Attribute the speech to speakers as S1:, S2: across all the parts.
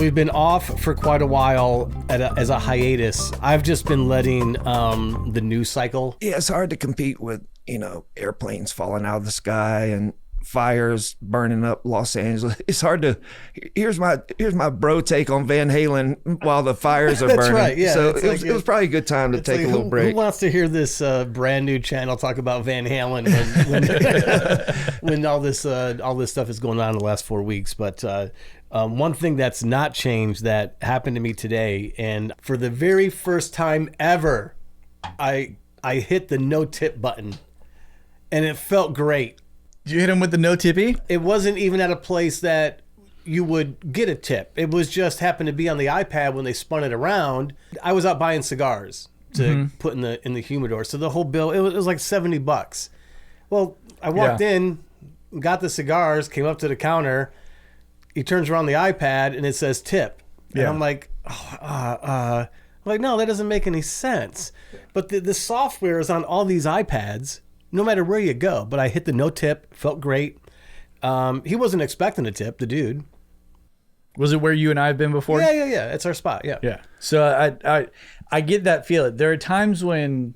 S1: we've been off for quite a while as a hiatus. I've just been letting the news cycle.
S2: Yeah, it's hard to compete with, airplanes falling out of the sky and fires burning up Los Angeles. It's hard to. Here's my bro take on Van Halen while the fires are burning. That's
S1: right. Yeah.
S2: So it was probably a good time to take a little break.
S1: Who wants to hear this brand new channel talk about Van Halen when all this stuff is going on in the last 4 weeks? But one thing that's not changed that happened to me today, and for the very first time ever, I hit the no tip button, and it felt great.
S3: Did you hit him with the no tippy?
S1: It wasn't even at a place that you would get a tip. It was just happened to be on the iPad when they spun it around. I was out buying cigars to put in the humidor. So the whole bill, it was like $70. Well, I walked in, got the cigars, came up to the counter. He turns around the iPad and it says tip. And I'm like, no, that doesn't make any sense. But the software is on all these iPads, no matter where you go. But I hit the no tip, felt great. He wasn't expecting a tip, the dude.
S3: Was it where you and I have been before?
S1: Yeah. It's our spot, yeah.
S3: Yeah. So I get that feeling. There are times when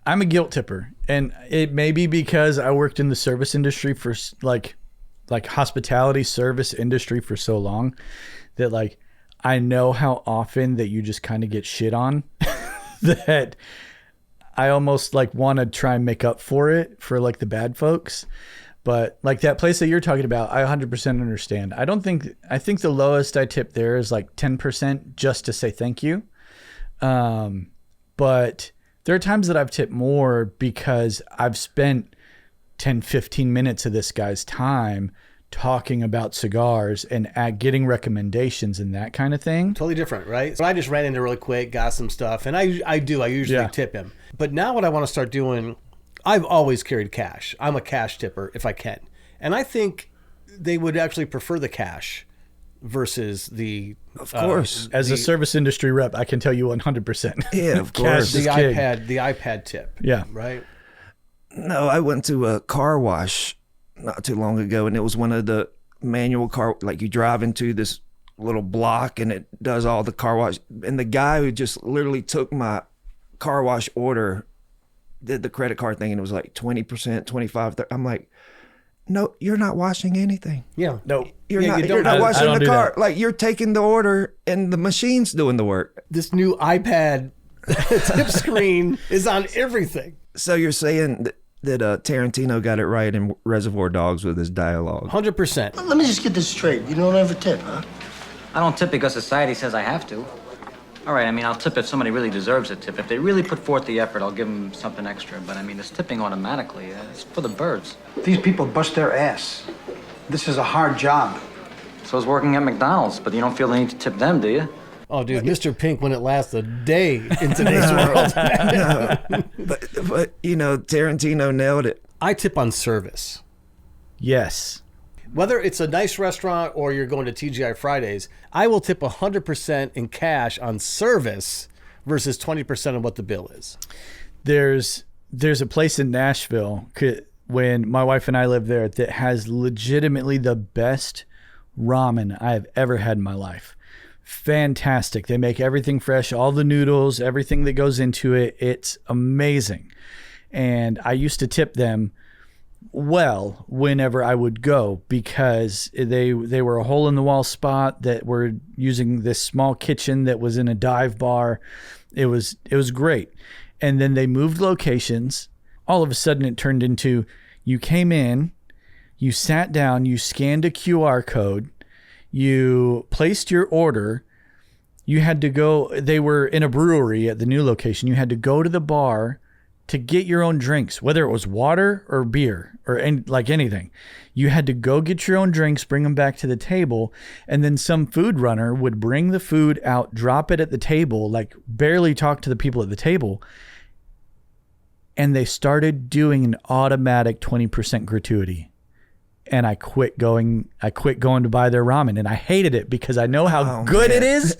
S3: I'm a guilt tipper, and it may be because I worked in the service industry for like hospitality service industry for so long that like I know how often that you just kind of get shit on that I almost like want to try and make up for it for like the bad folks. But like that place that you're talking about, I 100% understand. I think the lowest I tip there is like 10% just to say thank you. But there are times that I've tipped more because I've spent 10, 15 minutes of this guy's time talking about cigars and getting recommendations and that kind of thing.
S1: Totally different, right? So I just ran into really quick, got some stuff, and I usually tip him. But now what I want to start doing, I've always carried cash. I'm a cash tipper if I can. And I think they would actually prefer the cash versus the...
S2: Of course.
S3: As a service industry rep, I can tell you 100%.
S2: Yeah, of course.
S1: The iPad tip.
S3: Yeah.
S1: Right?
S2: No, I went to a car wash not too long ago, and it was one of the manual car, like you drive into this little block and it does all the car wash. And the guy who just literally took my car wash order did the credit card thing, and it was like 20%, 25%, 30%. I'm like, no, you're not washing anything.
S1: Yeah.
S3: No.
S2: You're not washing the car. Like, you're taking the order and the machine's doing the work.
S1: This new iPad tip screen is on everything.
S2: So you're saying that Tarantino got it right in Reservoir Dogs with his dialogue.
S1: 100%.
S4: Let me just get this straight. You don't ever tip, huh?
S5: I don't tip because society says I have to. All right, I mean, I'll tip if somebody really deserves a tip. If they really put forth the effort, I'll give them something extra. But I mean, it's tipping automatically. It's for the birds.
S6: These people bust their ass. This is a hard job.
S5: So is working at McDonald's, but you don't feel the need to tip them, do you?
S1: Oh, dude, Mr. Pink wouldn't last a day in today's world.
S2: No, but Tarantino nailed it.
S1: I tip on service.
S3: Yes.
S1: Whether it's a nice restaurant or you're going to TGI Fridays, I will tip 100% in cash on service versus 20% of what the bill is.
S3: There's a place in Nashville when my wife and I lived there that has legitimately the best ramen I have ever had in my life. Fantastic. They make everything fresh, all the noodles, everything that goes into it. It's amazing. And I used to tip them well whenever I would go because they were a hole in the wall spot that were using this small kitchen that was in a dive bar. It was great. And then they moved locations. All of a sudden it turned into you came in, you sat down, you scanned a QR code, you placed your order. You had to go, they were in a brewery at the new location. You had to go to the bar to get your own drinks, whether it was water or beer or like anything. You had to go get your own drinks, bring them back to the table, and then some food runner would bring the food out, drop it at the table, like barely talk to the people at the table. And they started doing an automatic 20% gratuity. And I quit going to buy their ramen, and I hated it because I know how good it is.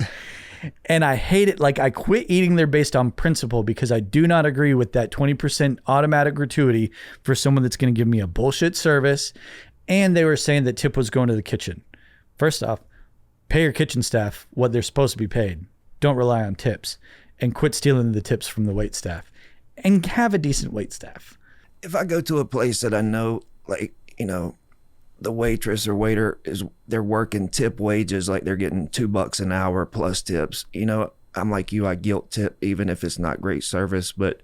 S3: And I hate it. Like, I quit eating there based on principle because I do not agree with that 20% automatic gratuity for someone that's going to give me a bullshit service. And they were saying that tip was going to the kitchen. First off, pay your kitchen staff what they're supposed to be paid. Don't rely on tips, and quit stealing the tips from the wait staff, and have a decent wait staff.
S2: If I go to a place that I know, like, you know, the waitress or waiter they're working tip wages, like they're getting $2 an hour plus tips, you know, I'm like you, I guilt tip even if it's not great service. But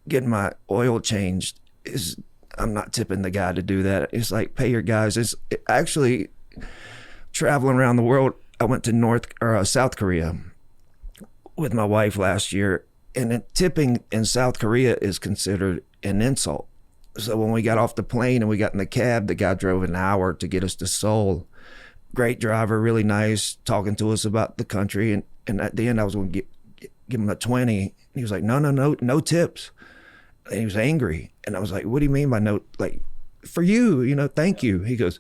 S2: getting my oil changed I'm not tipping the guy to do that. It's like, pay your guys. Actually traveling around the world. I went to South Korea with my wife last year, and tipping in South Korea is considered an insult. So when we got off the plane and we got in the cab, the guy drove an hour to get us to Seoul. Great driver, really nice, talking to us about the country. And at the end, I was going to give him a 20. He was like, no tips. And he was angry. And I was like, what do you mean by no, like, for you, you know, thank you. He goes,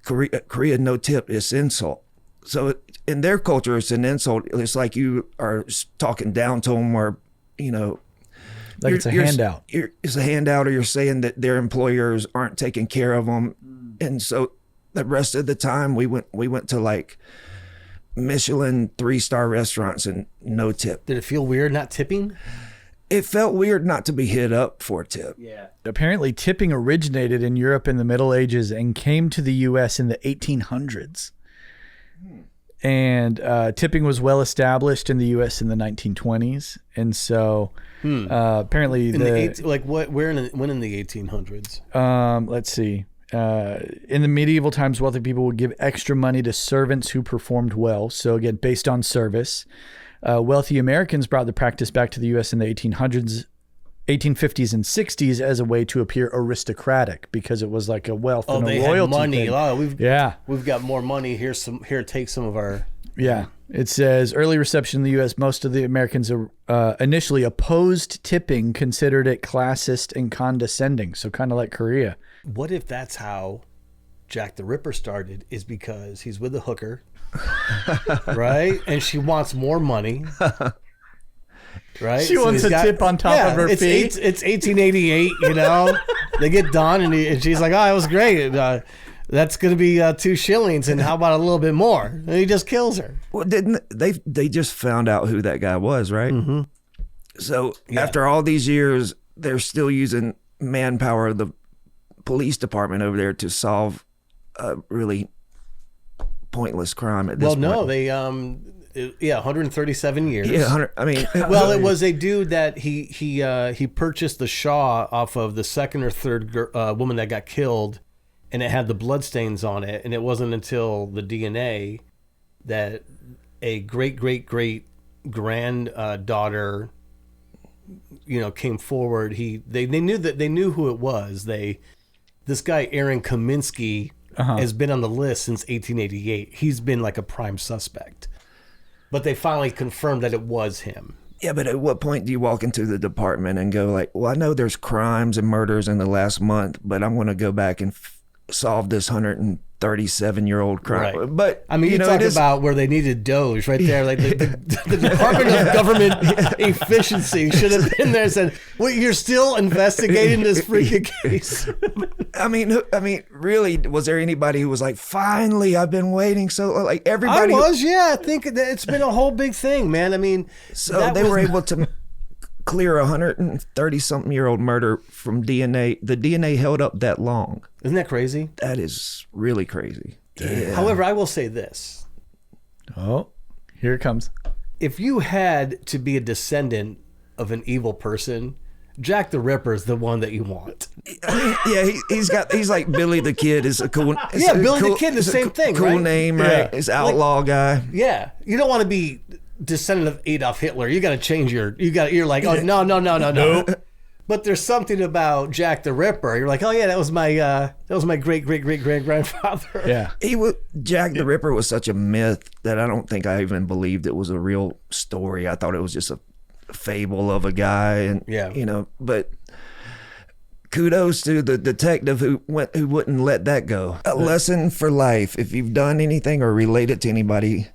S2: Korea, no tip, it's insult. So in their culture, it's an insult. It's like you are talking down to them, or, you know,
S3: like it's a handout.
S2: It's a handout, or you're saying that their employers aren't taking care of them. And so the rest of the time we went to like Michelin 3-star restaurants and no tip.
S1: Did it feel weird not tipping?
S2: It felt weird not to be hit up for a tip.
S1: Yeah.
S3: Apparently tipping originated in Europe in the Middle Ages and came to the U.S. in the 1800s. And tipping was well established in the U.S. in the 1920s. And so apparently
S1: when in the 1800s?
S3: Let's see. In the medieval times, wealthy people would give extra money to servants who performed well. So again, based on service. Wealthy Americans brought the practice back to the U.S. in the 1850s and 60s as a way to appear aristocratic, because it was like a wealth and a loyalty
S1: money.
S3: thing.
S1: Oh, we've got more money. Here, take some of our.
S3: Yeah. It says early reception in the U.S., most of the Americans initially opposed tipping, considered it classist and condescending. So kind of like Korea.
S1: What if that's how Jack the Ripper started? Is because he's with a hooker, right? And she wants more money, right?
S3: She wants a tip on top of her fee.
S1: It's 1888, you know. They get done, and she's like, "Oh, it was great. That's going to be 2 shillings, and how about a little bit more?" And he just kills her.
S2: Well, didn't they just found out who that guy was, right?
S1: Mm-hmm.
S2: So after all these years, they're still using manpower of the police department over there to solve a really pointless crime at this point.
S1: Well, no, they 137 years.
S2: Yeah, I mean,
S1: well, it was a dude that he purchased the Shaw off of the second or third woman that got killed, and it had the bloodstains on it. And it wasn't until the DNA that a great granddaughter, you know, came forward. They knew who it was. This guy Aaron Kaminsky has been on the list since 1888. He's been like a prime suspect, but they finally confirmed that it was him.
S2: Yeah, but at what point do you walk into the department and go like, well, I know there's crimes and murders in the last month, but I'm going to go back and solve this 137-year-old crime.
S1: Right.
S2: But
S1: I mean, you talk about where they needed Doge right there. Like the Department of Government Efficiency should have been there and said, "Well, you're still investigating this freaking case."
S2: I mean, really, was there anybody who was like, "Finally, I've been waiting"? So, like, everybody.
S1: I think that it's been a whole big thing, man. I mean,
S2: so they were able to clear a 130-something-year-old murder from DNA. The DNA held up that long.
S1: Isn't that crazy?
S2: That is really crazy. Yeah.
S1: However, I will say this.
S3: Oh, here it comes.
S1: If you had to be a descendant of an evil person, Jack the Ripper is the one that you want.
S2: Yeah, he's like Billy the Kid is a cool.
S1: Billy the Kid, the same thing,
S2: cool
S1: right?
S2: name, right?
S1: Yeah.
S2: It's outlaw guy.
S1: Yeah, you don't want to be descendant of Adolf Hitler. You got to change you're like, oh no. But there's something about Jack the Ripper. You're like, oh yeah, that was my great grandfather.
S3: Yeah,
S2: Jack the Ripper was such a myth that I don't think I even believed it was a real story. I thought it was just a fable of a guy, and you know. But kudos to the detective who wouldn't let that go. A lesson for life: if you've done anything or related to anybody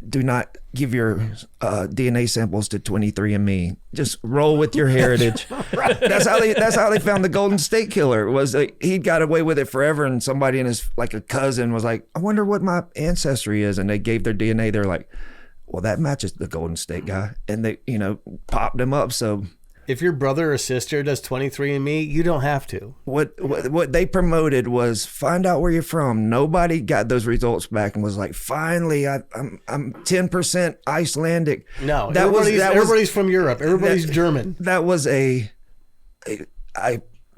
S2: do not give your DNA samples to 23andMe. Just roll with your heritage. That's how they found the Golden State Killer. Was he got away with it forever, and somebody in his like a cousin was like, I wonder what my ancestry is, and they gave their DNA. They're like, well, that matches the Golden State guy, and they popped him up. So
S1: if your brother or sister does 23andMe, you don't have to.
S2: What they promoted was find out where you're from. Nobody got those results back and was like, finally, I'm 10% Icelandic.
S1: No, everybody's from Europe. Everybody's German.
S2: That was I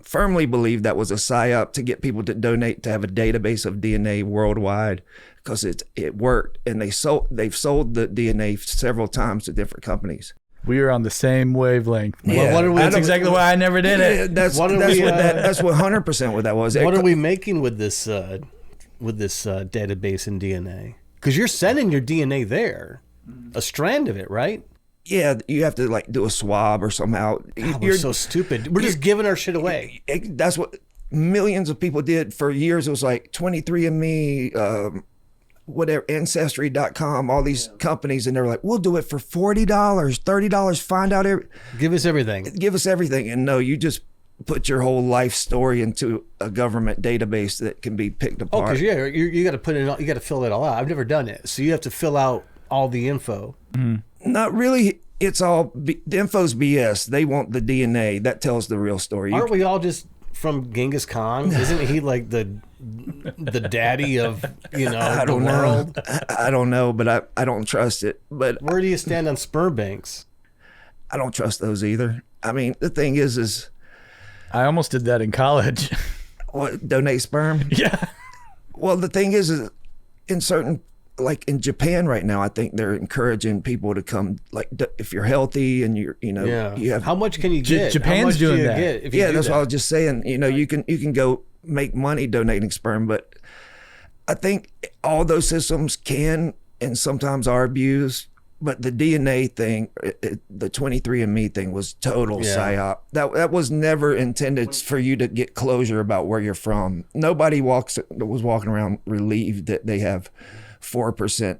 S2: firmly believe that was a psyop to get people to donate to have a database of DNA worldwide, because it worked, and they've sold the DNA several times to different companies.
S3: We were on the same wavelength.
S2: Yeah.
S3: Well, that's exactly why I never did it.
S2: That's what 100% what that was.
S1: What are we making with this database in DNA? Because you're sending your DNA there, a strand of it, right?
S2: Yeah, you have to like do a swab or somehow.
S1: We're so stupid. We're just giving our shit away.
S2: That's what millions of people did for years. It was like 23andMe, whatever, Ancestry.com, all these companies, and they were like, we'll do it for $40, $30, find out
S1: give us everything.
S2: Give us everything. And no, you just put your whole life story into a government database that can be picked apart.
S1: Oh, because you got to put it, you got to fill it all out. I've never done it, so you have to fill out all the info.
S3: Mm-hmm.
S2: Not really. It's all the info's BS. They want the DNA that tells the real story.
S1: Aren't we all just from Genghis Khan? Isn't he like the daddy of the world?
S2: I don't know, but I don't trust it. But
S1: where do you stand on sperm banks?
S2: I don't trust those either. I mean, the thing is
S3: I almost did that in college.
S2: What, donate sperm?
S3: Yeah.
S2: Well, the thing is in certain, like in Japan right now, I think they're encouraging people to come, like if you're healthy and you have.
S1: How much can you get?
S3: Japan's doing that.
S2: That's what I was just saying. You can go make money donating sperm, but I think all those systems can and sometimes are abused. But the DNA thing, the 23andMe thing was total psyop. That was never intended for you to get closure about where you're from. Nobody was walking around relieved that they have 4%,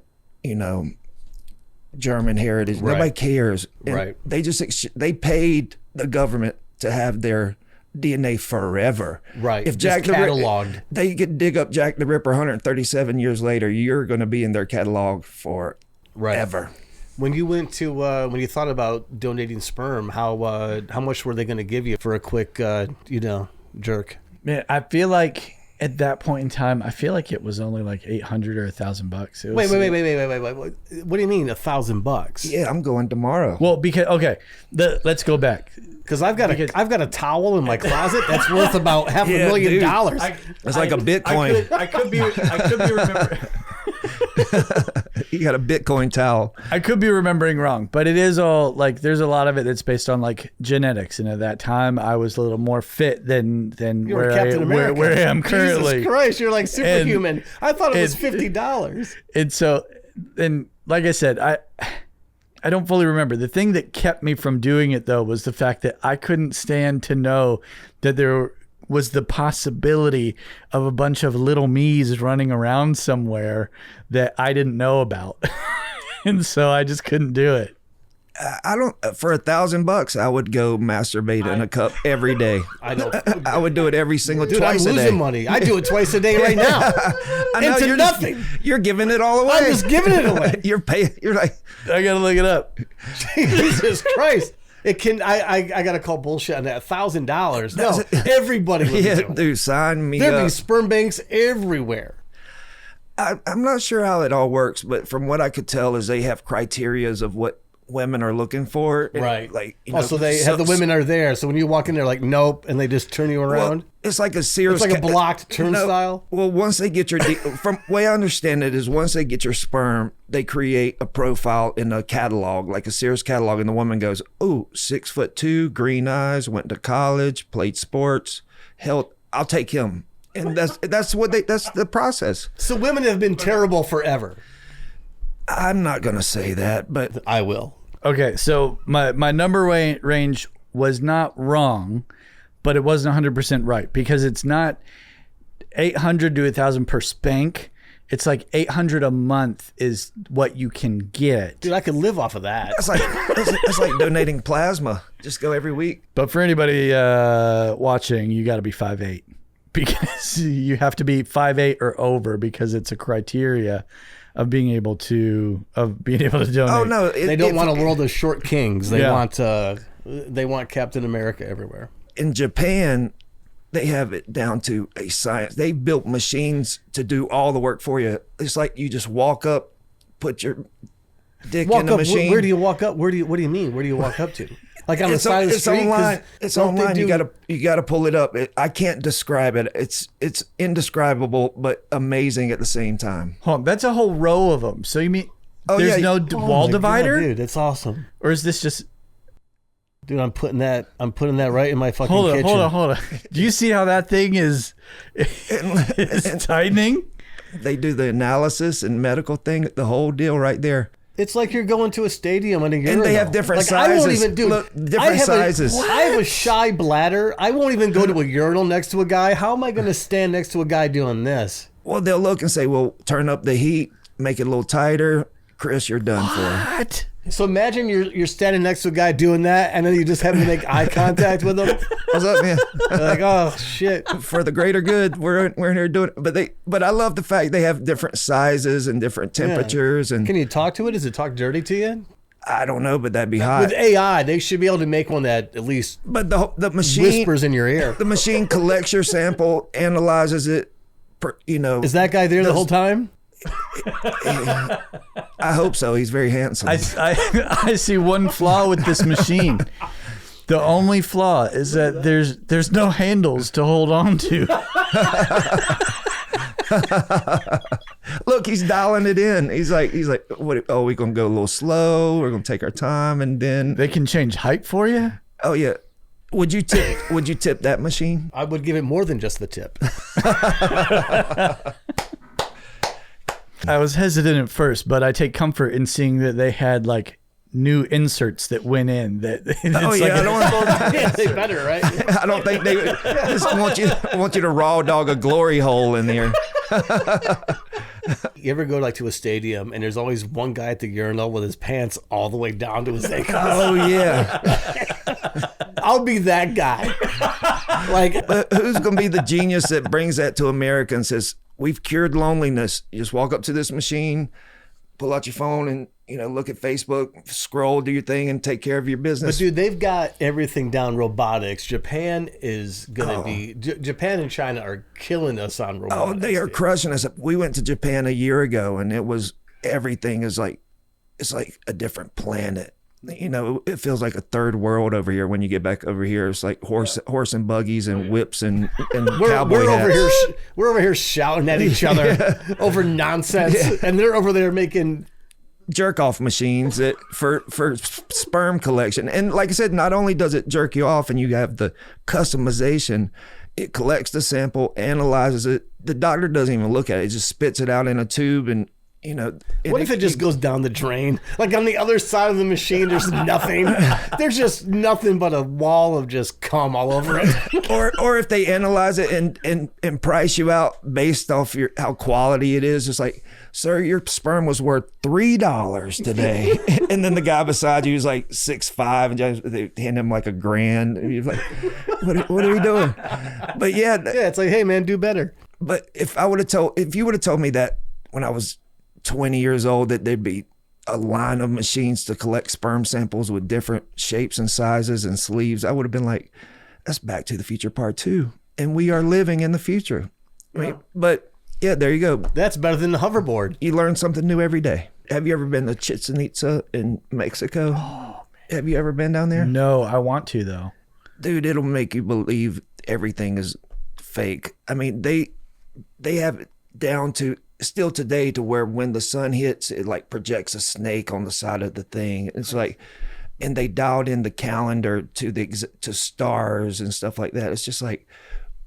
S2: German heritage. Right. Nobody cares. And
S1: right.
S2: They paid the government to have their DNA forever.
S1: Right.
S2: If Jack the
S1: cataloged,
S2: they could dig up Jack the Ripper 137 years later, you're going to be in their catalog forever.
S1: Right. When you went to when you thought about donating sperm, how much were they going to give you for a quick jerk?
S3: Man, I feel like at that point in time, I feel like it was only like $800 or $1,000.
S1: Wait. What do you mean $1,000?
S2: Yeah, I'm going tomorrow.
S3: Well, because let's go back.
S1: Because I've got a towel in my closet that's worth about $500,000.
S2: It's like a Bitcoin.
S3: I could be remembering.
S2: You got a Bitcoin towel.
S3: I could be remembering wrong, but it is all like there's a lot of it that's based on like genetics, and at that time I was a little more fit than where I am currently.
S1: Jesus Christ, you're like superhuman. I thought it was $50.
S3: And so, like I said, I don't fully remember. The thing that kept me from doing it though was the fact that I couldn't stand to know that there was the possibility of a bunch of little me's running around somewhere that I didn't know about. And so I just couldn't do it.
S2: I don't, for $1,000, I would go masturbate in a cup every day.
S1: I know.
S2: I would do it every single twice a day.
S1: I'm losing money. I do it twice a day right now.
S2: I know,
S1: into nothing.
S2: You're giving it all away.
S1: I'm just giving it away.
S2: You're paying. You're like,
S3: I gotta look it up.
S1: Jesus Christ. It can. I gotta call bullshit on that. $1,000. No, everybody would do it.
S2: Dude, sign me
S1: There'd
S2: up.
S1: be sperm banks everywhere.
S2: I'm not sure how it all works, but from what I could tell is they have criterias of what women are looking for.
S1: Right.
S2: Like,
S1: so they have the women are there. So when you walk in there, like, nope, and they just turn you around.
S2: Well, it's like a Sears.
S1: It's like a blocked turnstile.
S2: Well, once they get your, from the way I understand it is once they get your sperm, they create a profile in a catalog, like a Sears catalog, and the woman goes, "Oh, 6'2", green eyes, went to college, played sports, health. I'll take him." And that's the process.
S1: So women have been terrible forever.
S2: I'm not gonna say that, but
S1: I will.
S3: Okay, so my number range was not wrong, but it wasn't 100% right because it's not 800 to 1,000 per spank. It's like $800 a month is what you can get.
S1: Dude, I could live off of that.
S2: That's like donating plasma. Just go every week.
S3: But for anybody watching, you got to be 5'8", because you have to be 5'8" or over, because it's a criteria of being able to donate.
S2: Oh no,
S1: they don't want a world of short kings. They want Captain America everywhere.
S2: In Japan, they have it down to a science. They built machines to do all the work for you. It's like you just walk up, put your dick in the machine.
S1: Where do you walk up? What do you mean? Where do you walk up to? Like on the side of the street?
S2: Online. It's online. You gotta pull it up. I can't describe it. It's indescribable, but amazing at the same time.
S3: Hold on, that's a whole row of them. So you mean there's no wall divider?
S1: God, dude, it's awesome.
S3: Or is this just...
S1: Dude, I'm putting that right in my fucking kitchen.
S3: Hold on. Do you see how that thing is tightening?
S2: They do the analysis and medical thing, the whole deal right there.
S1: It's like you're going to a stadium and
S2: they have different sizes.
S1: I won't even do
S2: different sizes.
S1: I have a shy bladder. I won't even go to a urinal next to a guy. How am I going to stand next to a guy doing this?
S2: Well, they'll look and say, well, turn up the heat, make it a little tighter. Chris, you're done for.
S3: What?
S1: So imagine you're standing next to a guy doing that, and then you just happen to make eye contact with him.
S2: What's up, man?
S1: Like, oh shit!
S2: For the greater good, we're here doing it. But I love the fact they have different sizes and different temperatures. And
S1: can you talk to it? Does it talk dirty to you?
S2: I don't know, but that'd be hot.
S1: With AI, they should be able to make one that at least
S2: the machine
S1: whispers in your ear.
S2: The machine collects your sample, analyzes it.
S1: Is that guy there the whole time?
S2: I hope so. He's very handsome.
S3: I see one flaw with this machine. The only flaw is that there's no handles to hold on to.
S2: Look, he's dialing it in. He's like, what? Oh, we're gonna go a little slow. We're gonna take our time, and then
S3: they can change height for you.
S2: Oh yeah. Would you tip that machine?
S1: I would give it more than just the tip.
S3: I was hesitant at first, but I take comfort in seeing that they had like new inserts that went in.
S1: They better, right?
S2: I don't think they just want you to raw dog a glory hole in there.
S1: You ever go to a stadium and there's always one guy at the urinal with his pants all the way down to his ankles?
S2: Oh yeah.
S1: I'll be that guy.
S2: But who's gonna be the genius that brings that to America and says, we've cured loneliness. You just walk up to this machine, pull out your phone, and look at Facebook, scroll, do your thing, and take care of your business.
S1: But dude, they've got everything down robotics. Japan is gonna be. Japan and China are killing us on robotics.
S2: Oh, they are crushing us. We went to Japan a year ago, and everything is like, it's like a different planet. It feels like a third world over here. When you get back over here, it's like horse and buggies and whips and cowboy hats.
S1: We're over here shouting at each other over nonsense, and they're over there making
S2: jerk off machines for sperm collection. And like I said, not only does it jerk you off, and you have the customization, it collects the sample, analyzes it. The doctor doesn't even look at it; it just spits it out in a tube and.
S1: What if it just goes down the drain? Like on the other side of the machine, there's nothing. There's just nothing but a wall of just cum all over it.
S2: or if they analyze it and price you out based off how quality it is, it's like, sir, your sperm was worth $3 today, and then the guy beside you is like 6'5", and they hand him like $1,000. And you're like, what are we doing? But yeah,
S1: it's like, hey man, do better.
S2: But if you would have told me that when I was 20 years old, that there'd be a line of machines to collect sperm samples with different shapes and sizes and sleeves, I would have been like, that's Back to the Future Part 2. And we are living in the future. But yeah, there you go.
S1: That's better than the hoverboard.
S2: You learn something new every day. Have you ever been to Chichen Itza in Mexico? Oh, have you ever been down there?
S3: No, I want to though.
S2: Dude, it'll make you believe everything is fake. I mean, they have it down to still today to where when the sun hits, it like projects a snake on the side of the thing. It's like, and they dialed in the calendar to stars and stuff like that. It's just like,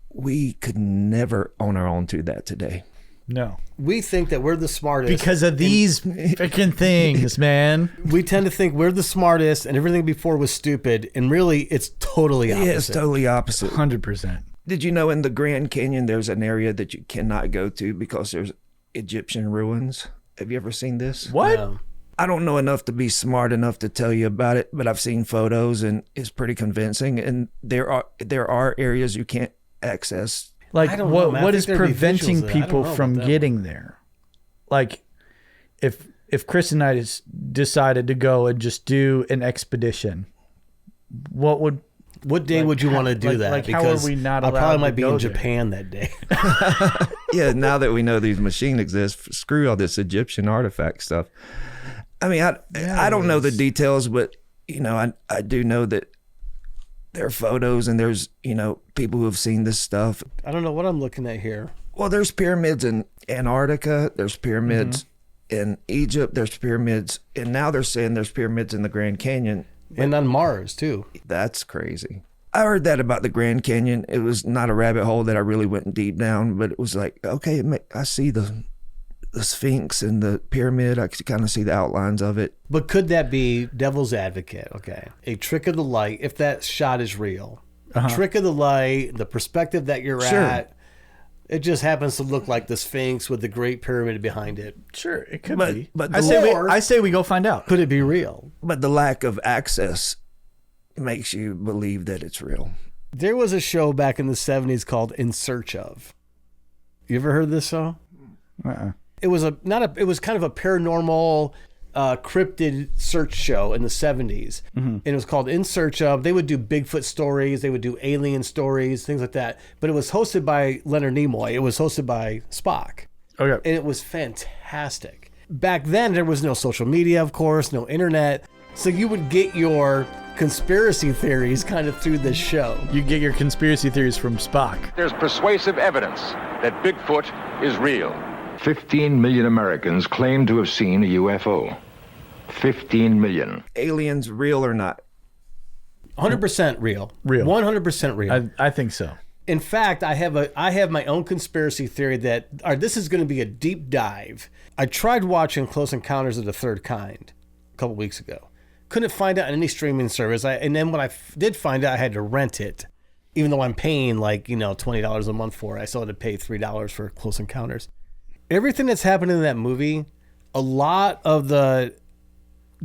S2: we could never on our own do that today.
S3: No.
S1: We think that we're the smartest.
S3: Because of these freaking things, man.
S1: We tend to think we're the smartest and everything before was stupid. And really, it's totally opposite.
S2: Yeah, it's totally opposite.
S3: 100%.
S2: Did you know in the Grand Canyon, there's an area that you cannot go to because there's Egyptian ruins. Have you ever seen this?
S3: What?
S1: No.
S2: I don't know enough to be smart enough to tell you about it, but I've seen photos and it's pretty convincing. And there are areas you can't access.
S3: Like,
S1: I don't know, man. I
S3: what
S1: think
S3: is
S1: there'd be
S3: preventing
S1: visuals of that. I don't
S3: people
S1: know
S3: from
S1: about that
S3: getting there? Like, if Chris and I just decided to go and just do an expedition, what
S1: day would you want to do that?
S3: Like, how are we not
S1: I
S3: allowed
S1: probably
S3: to
S1: might be
S3: go
S1: in
S3: there?
S1: Japan that day.
S2: Yeah, now that we know these machines exist, screw all this Egyptian artifact stuff. I mean, I don't know the details, but, I do know that there are photos and there's, people who have seen this stuff.
S1: I don't know what I'm looking at here.
S2: Well, there's pyramids in Antarctica. There's pyramids in Egypt. There's pyramids. And now they're saying there's pyramids in the Grand Canyon.
S1: And on Mars, too.
S2: That's crazy. I heard that about the Grand Canyon. It was not a rabbit hole that I really went deep down, but it was like, okay, I see the Sphinx and the pyramid. I could kind of see the outlines of it.
S1: But could that be devil's advocate? Okay. A trick of the light, if that shot is real. Trick of the light, the perspective that you're at, it just happens to look like the Sphinx with the Great Pyramid behind it.
S3: Sure, it could
S2: But-
S3: be.
S2: but
S3: I say we go find out.
S1: Could it be real?
S2: But the lack of access makes you believe that it's real.
S1: There was a show back in the 70s called In Search Of. You ever heard this show? It was it was kind of a paranormal cryptid search show in the 70s. And it was called In Search Of. They would do Bigfoot stories, they would do alien stories, things like that. But it was hosted by Leonard Nimoy. It was hosted by Spock.
S3: Okay.
S1: And it was fantastic. Back then there was no social media, of course, no internet. So you would get your conspiracy theories kind of through this show.
S3: You get your conspiracy theories from Spock.
S7: There's persuasive evidence that Bigfoot is real. 15 million Americans claim to have seen a UFO. 15 million.
S2: Aliens, real or not?
S1: 100% real.
S3: Real.
S1: 100% real.
S3: I think so.
S1: In fact, I have my own conspiracy theory that this is going to be a deep dive. I tried watching Close Encounters of the Third Kind a couple weeks ago. Couldn't find it on any streaming service. And then when I did find it, I had to rent it. Even though I'm paying $20 a month for it, I still had to pay $3 for Close Encounters. Everything that's happened in that movie, a lot of the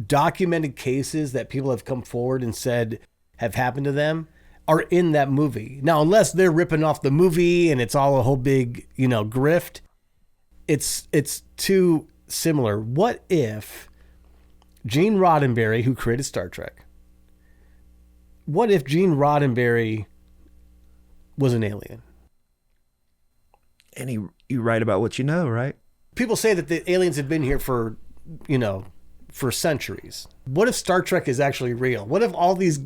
S1: documented cases that people have come forward and said have happened to them are in that movie. Now, unless they're ripping off the movie and it's all a whole big, grift, it's too similar. What if Gene Roddenberry, who created Star Trek, what if Gene Roddenberry was an alien?
S2: And you write about what you know, right?
S1: People say that the aliens have been here for centuries. What if Star Trek is actually real? What if all these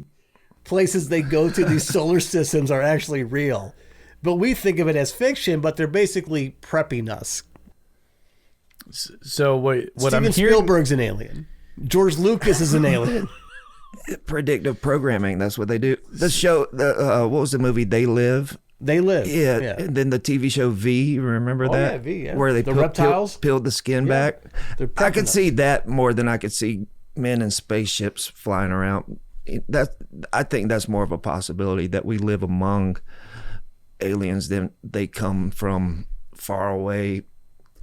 S1: places they go to, these solar systems, are actually real? But we think of it as fiction, but they're basically prepping us.
S3: So what
S1: Steven
S3: I'm hearing...
S1: Spielberg's an alien. George Lucas is an alien.
S2: Predictive programming, that's what they do. The show, what was the movie, They Live?
S1: They Live.
S2: Yeah. And then the TV show V, remember that?
S1: Yeah, V, yeah.
S2: Where they
S1: The reptiles?
S2: peeled the skin back.
S1: They're
S2: I could
S1: prepping
S2: see that more than I could see men in spaceships flying around. I think that's more of a possibility, that we live among aliens than they come from far away.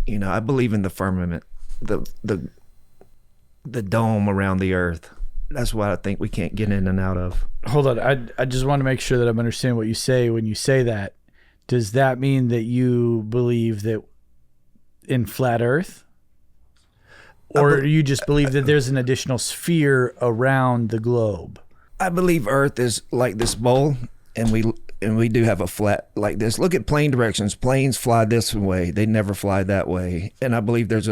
S2: I believe in the firmament, the dome around the earth. That's what I think we can't get in and out of.
S3: Hold on. I just want to make sure that I'm understanding what you say when you say that. Does that mean that you believe that in flat Earth? Or you just believe that there's an additional sphere around the globe?
S2: I believe Earth is like this bowl, and we do have a flat like this. Look at plane directions. Planes fly this way. They never fly that way. And I believe there's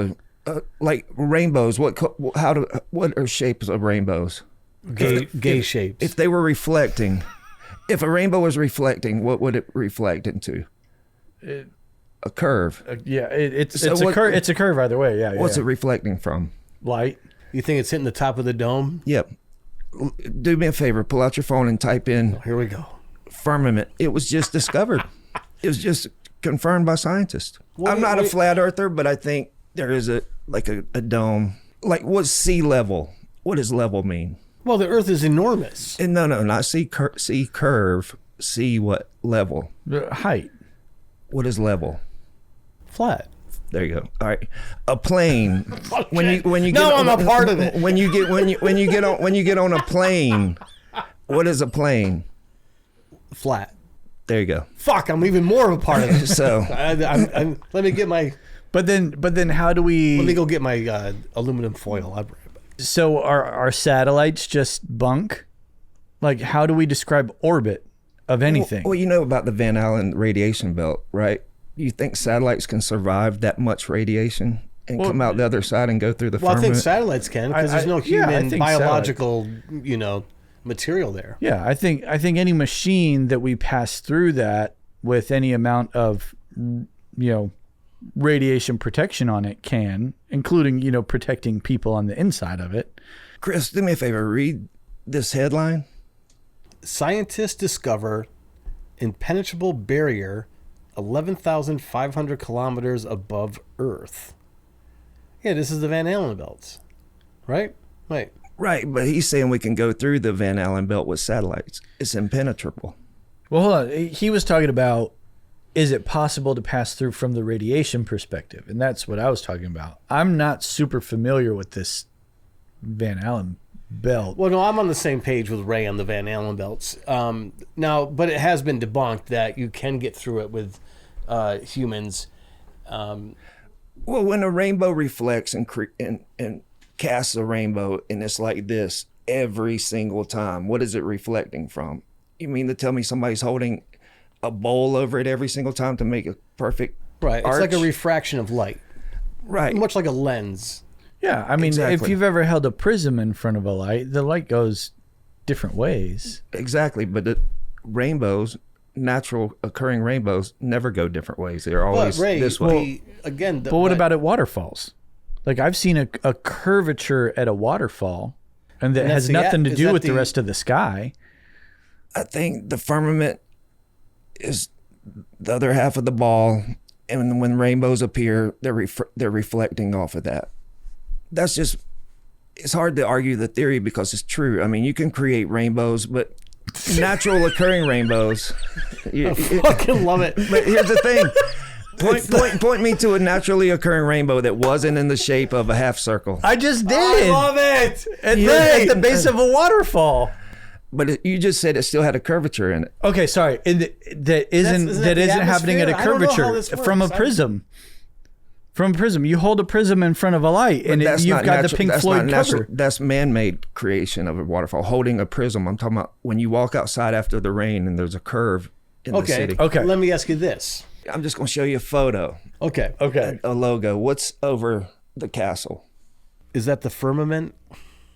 S2: like rainbows. What are shapes of rainbows?
S1: Gay shapes.
S2: If they were reflecting, if a rainbow was reflecting, what would it reflect into? A curve.
S3: Yeah, it's a curve either way. Yeah.
S2: What's it reflecting from?
S3: Light.
S1: You think it's hitting the top of the dome?
S2: Yep. Do me a favor. Pull out your phone and type in
S1: Here we go.
S2: firmament. It was just discovered. It was just confirmed by scientists. I'm not a flat earther, but I think there is a dome. Like, what's sea level? What does level mean?
S1: Well, the Earth is enormous.
S2: And no, not sea curve. See what level?
S3: Height.
S2: What is level?
S1: Flat.
S2: There you go. All right, a plane. when you
S1: No, I'm a part of it.
S2: When you get on a plane, what is a plane?
S1: Flat.
S2: There you go.
S1: Fuck, I'm even more of a part of it.
S2: So
S1: let me get my.
S3: But then how do we?
S1: Let me go get my aluminum foil. I'll be right back.
S3: So are satellites just bunk? Like, how do we describe orbit of anything?
S2: Well, you know about the Van Allen radiation belt, right? You think satellites can survive that much radiation and come out the other side and go through the firmament?
S1: I think satellites can because there's no
S3: yeah, I
S1: human
S3: think
S1: biological, material there.
S3: Yeah, I think any machine that we pass through that with any amount of, radiation protection on it can, including, protecting people on the inside of it.
S2: Chris, do me a favor. Read this headline.
S1: Scientists discover impenetrable barrier 11,500 kilometers above Earth. Yeah, this is the Van Allen belts, right? Right.
S2: Right, but he's saying we can go through the Van Allen belt with satellites. It's impenetrable.
S3: Well, hold on. He was talking about, is it possible to pass through from the radiation perspective? And that's what I was talking about. I'm not super familiar with this Van Allen belt.
S1: Well, no, I'm on the same page with Ray on the Van Allen belts. Now, but it has been debunked that you can get through it with humans.
S2: Well, when a rainbow reflects and casts a rainbow, and it's like this every single time, what is it reflecting from? You mean to tell me somebody's holding a bowl over it every single time to make a perfect
S1: Right.
S2: arch?
S1: It's like a refraction of light.
S2: Right.
S1: Much like a lens.
S3: Yeah, I mean, if
S2: Exactly.
S3: you've ever held a prism in front of a light, the light goes different ways.
S2: Exactly, but the rainbows, natural occurring rainbows, never go different ways. They're always
S1: But Ray,
S2: this way.
S3: But what about at waterfalls? Like, I've seen a curvature at a waterfall, and that
S1: And
S3: has
S1: that's the-
S3: nothing to
S1: is
S3: do
S1: that
S3: with the
S1: the-
S3: rest of the sky.
S2: I think the firmament is the other half of the ball, and when rainbows appear, they're reflecting off of that. That's just, it's hard to argue the theory because it's true. I mean, you can create rainbows, but natural occurring rainbows.
S1: Fucking love it.
S2: But here's the thing. Point me to a naturally occurring rainbow that wasn't in the shape of a half circle.
S3: I just did.
S1: I love it.
S3: At the base of a waterfall.
S2: But you just said it still had a curvature in it.
S3: Okay, sorry. That isn't
S1: isn't that the
S3: happening at a
S1: atmosphere? I don't know how
S3: curvature
S1: this
S3: from a
S1: works.
S3: prism. From a prism, you hold a prism in front of a light, and
S2: That's
S3: you've
S2: not
S3: got
S2: natural-
S3: the Pink
S2: that's
S3: Floyd
S2: not natural.
S3: cover.
S2: That's man-made creation of a waterfall. Holding a prism. I'm talking about when you walk outside after the rain and there's a curve in the
S1: Okay.
S2: city.
S3: Okay.
S1: Let me ask you this.
S2: I'm just going to show you a photo,
S1: Okay.
S3: Okay.
S2: a logo. What's over the castle?
S1: Is that the firmament?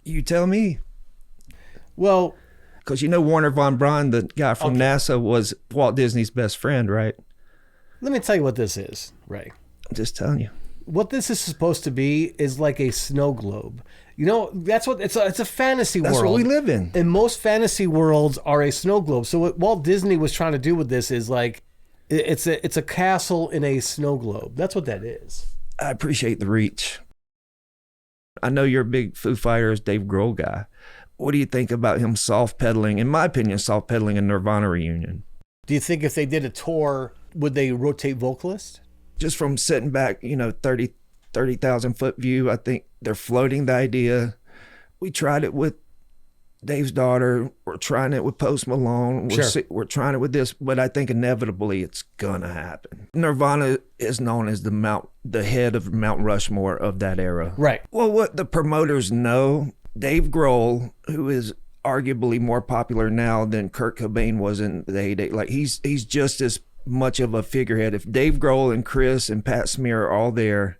S2: You tell me.
S1: Well,
S2: Because Warner von Braun, the guy from NASA, was Walt Disney's best friend, right?
S1: let me tell you what this is, Ray.
S2: I'm just telling you.
S1: What this is supposed to be is like a snow globe. That's what it's a fantasy
S2: That's
S1: world.
S2: what we live in.
S1: And most fantasy worlds are a snow globe. So what Walt Disney was trying to do with this is like it's a castle in a snow globe. That's what that is.
S2: I appreciate the reach. I know you're a big Foo Fighters, Dave Grohl guy. What do you think about him soft pedaling, in my opinion, soft pedaling a Nirvana reunion?
S1: Do you think if they did a tour, would they rotate vocalists?
S2: Just from sitting back, 30,000 foot view, I think they're floating the idea. We tried it with Dave's daughter. We're trying it with Post Malone. We're trying it with this, but I think inevitably it's gonna happen. Nirvana is known as the head of Mount Rushmore of that era.
S1: Right.
S2: Well, what the promoters know, Dave Grohl, who is arguably more popular now than Kurt Cobain was in the heyday, like he's just as much of a figurehead. If Dave Grohl and Chris and Pat Smear are all there,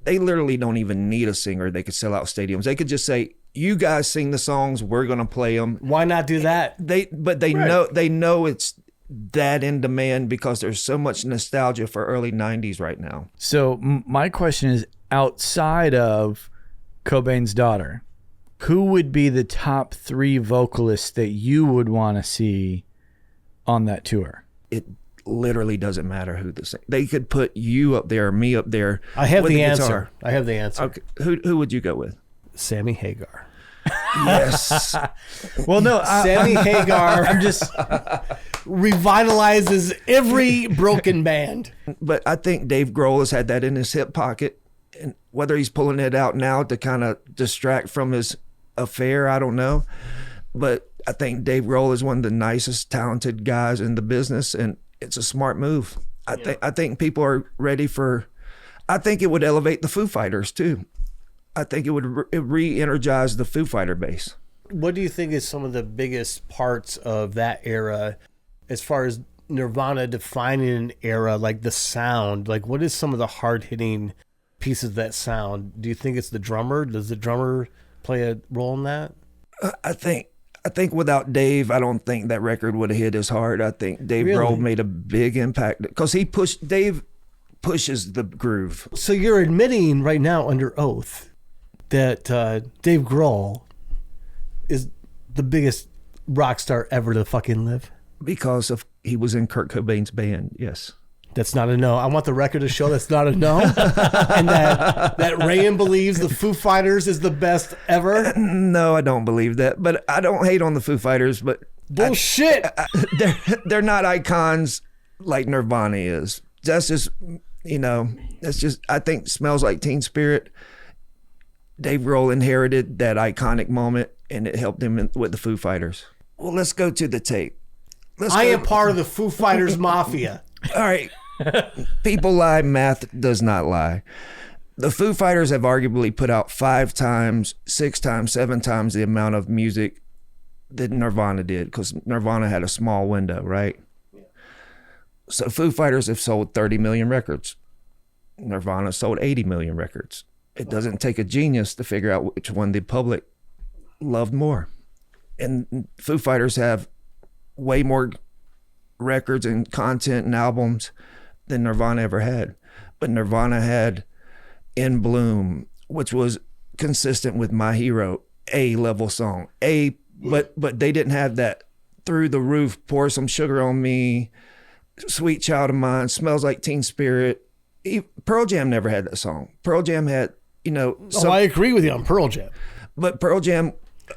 S2: they literally don't even need a singer. They could sell out stadiums. They could just say, "You guys sing the songs, we're gonna play them."
S1: Why not do that?
S2: They know it's that in demand because there's so much nostalgia for early 90s right now.
S3: So my question is, outside of Cobain's daughter, who would be the top 3 vocalists that you would want to see on that tour?
S2: It literally doesn't matter who the singer. They could put you up there, me up there.
S1: I have
S2: with
S1: the
S2: guitar.
S1: answer. I have the answer.
S2: Okay, who would you go with?
S1: Sammy Hagar.
S2: Yes.
S3: Well, no,
S1: Sammy Hagar.
S3: I'm just
S1: revitalizes every broken band.
S2: But I think Dave Grohl has had that in his hip pocket. And whether he's pulling it out now to kind of distract from his affair, I don't know. But I think Dave Grohl is one of the nicest, talented guys in the business, and it's a smart move. I think people are ready for. I think it would elevate the Foo Fighters too. I think it would re-energize the Foo Fighter base.
S1: What do you think is some of the biggest parts of that era, as far as Nirvana defining an era, like the sound? Like, what is some of the hard-hitting pieces of that sound? Do you think it's the drummer? Does the drummer play a role in that?
S2: I think without Dave, I don't think that record would have hit as hard. I think Dave Grohl made a big impact because Dave pushes the groove.
S1: So you're admitting right now under oath that Dave Grohl is the biggest rock star ever to fucking live?
S2: Because he was in Kurt Cobain's band, yes.
S1: That's not a no. I want the record to show that's not a no. And that Rayan believes the Foo Fighters is the best ever.
S2: No, I don't believe that. But I don't hate on the Foo Fighters. But
S1: bullshit.
S2: They're not icons like Nirvana is. That's just, that's just. I think Smells Like Teen Spirit. Dave Grohl inherited that iconic moment, and it helped him with the Foo Fighters. Well, let's go to the tape.
S1: I am part of the Foo Fighters mafia.
S2: All right. People lie, math does not lie. The Foo Fighters have arguably put out 5 times, 6 times, 7 times the amount of music that Nirvana did, because Nirvana had a small window, right? Yeah. So Foo Fighters have sold 30 million records. Nirvana sold 80 million records. It doesn't take a genius to figure out which one the public loved more. And Foo Fighters have way more records and content and albums than Nirvana ever had. But Nirvana had In Bloom, which was consistent with My Hero, A-level song. But they didn't have that through the roof, Pour Some Sugar on Me, Sweet Child of Mine, Smells Like Teen Spirit. Pearl Jam never had that song. Pearl Jam had,
S1: I agree with you on Pearl Jam.
S2: But Pearl Jam,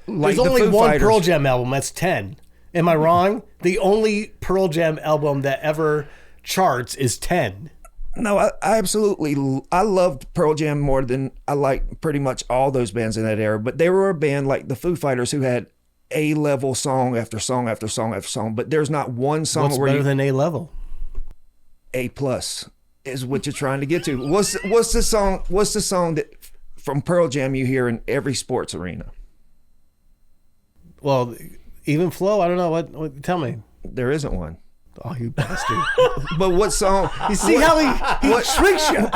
S2: like
S1: there's only
S2: the Foo
S1: one
S2: Fighters,
S1: Pearl Jam album. That's 10. Am I wrong? The only Pearl Jam album that ever charts is 10.
S2: No, I absolutely, I loved Pearl Jam more than I like pretty much all those bands in that era. But they were a band like the Foo Fighters who had A-level song after song after song after song. But there's not one song
S1: What's
S2: where
S1: better than A-level?
S2: A+ is what you're trying to get to. What's the song that from Pearl Jam you hear in every sports arena?
S1: Well, Even Flow? I don't know. What tell me.
S2: There isn't one.
S1: Oh, you bastard.
S2: But what song?
S1: You see how he tricks you?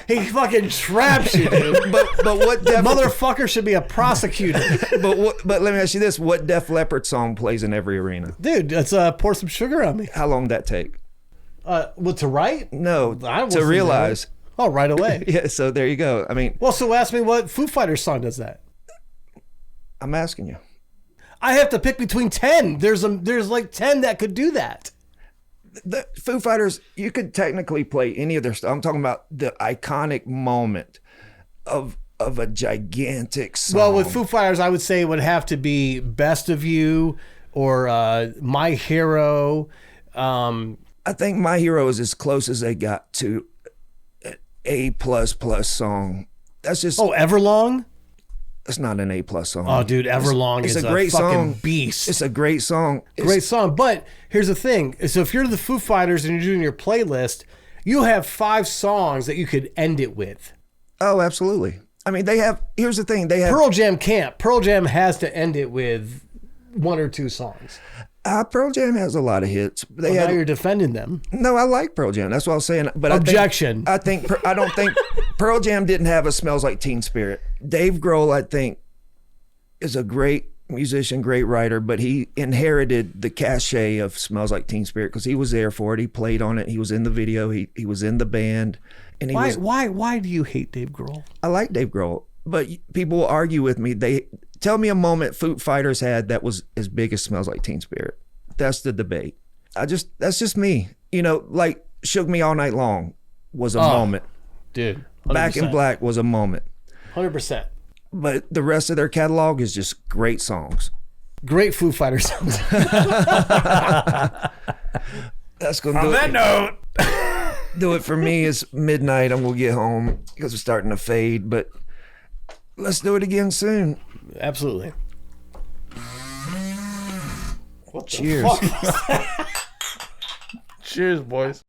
S1: He fucking traps you, dude.
S2: But what
S1: motherfucker should be a prosecutor.
S2: But let me ask you this: what Def Leppard song plays in every arena?
S1: Dude, it's Pour Some Sugar on Me.
S2: How long did that take?
S1: To write?
S2: No, to realize.
S1: Oh, right away.
S2: Yeah, so there you go. I mean,
S1: well, so ask me what Foo Fighters song does that.
S2: I'm asking you.
S1: I have to pick between 10. There's like 10 that could do that.
S2: The Foo Fighters, you could technically play any of their stuff. I'm talking about the iconic moment of a gigantic song.
S1: Well, with Foo Fighters, I would say it would have to be Best of You or My Hero.
S2: I think My Hero is as close as they got to A++ song. That's just
S1: Everlong.
S2: It's not an A+ song.
S1: Oh, dude, Everlong is a great fucking
S2: song.
S1: Beast.
S2: It's a great song.
S1: Great song. But here's the thing. So if you're the Foo Fighters and you're doing your playlist, you have 5 songs that you could end it with.
S2: Oh, absolutely. I mean, here's the thing. They have
S1: Pearl Jam can't. Pearl Jam has to end it with 1 or 2 songs.
S2: Pearl Jam has a lot of hits.
S1: Now you're defending them.
S2: No, I like Pearl Jam. That's what I was saying. But
S1: Objection.
S2: I don't think Pearl Jam didn't have a Smells Like Teen Spirit. Dave Grohl, I think, is a great musician, great writer, but he inherited the cachet of Smells Like Teen Spirit because he was there for it. He played on it. He was in the video. He was in the band. And
S1: why do you hate Dave Grohl? I
S2: like Dave Grohl, but people will argue with me. They tell me a moment Foo Fighters had that was as big as Smells Like Teen Spirit. That's the debate. That's just me. Like Shook Me All Night Long was a moment.
S1: Dude. 100%.
S2: Back in Black was a moment.
S1: 100%.
S2: But the rest of their catalog is just great songs.
S1: Great Foo Fighters songs.
S2: That's gonna do
S3: On that
S2: it.
S3: note,
S2: Do it for me. It's midnight. I'm gonna get home because it's starting to fade. But let's do it again soon.
S1: Absolutely.
S2: Cheers.
S3: cheers, boys.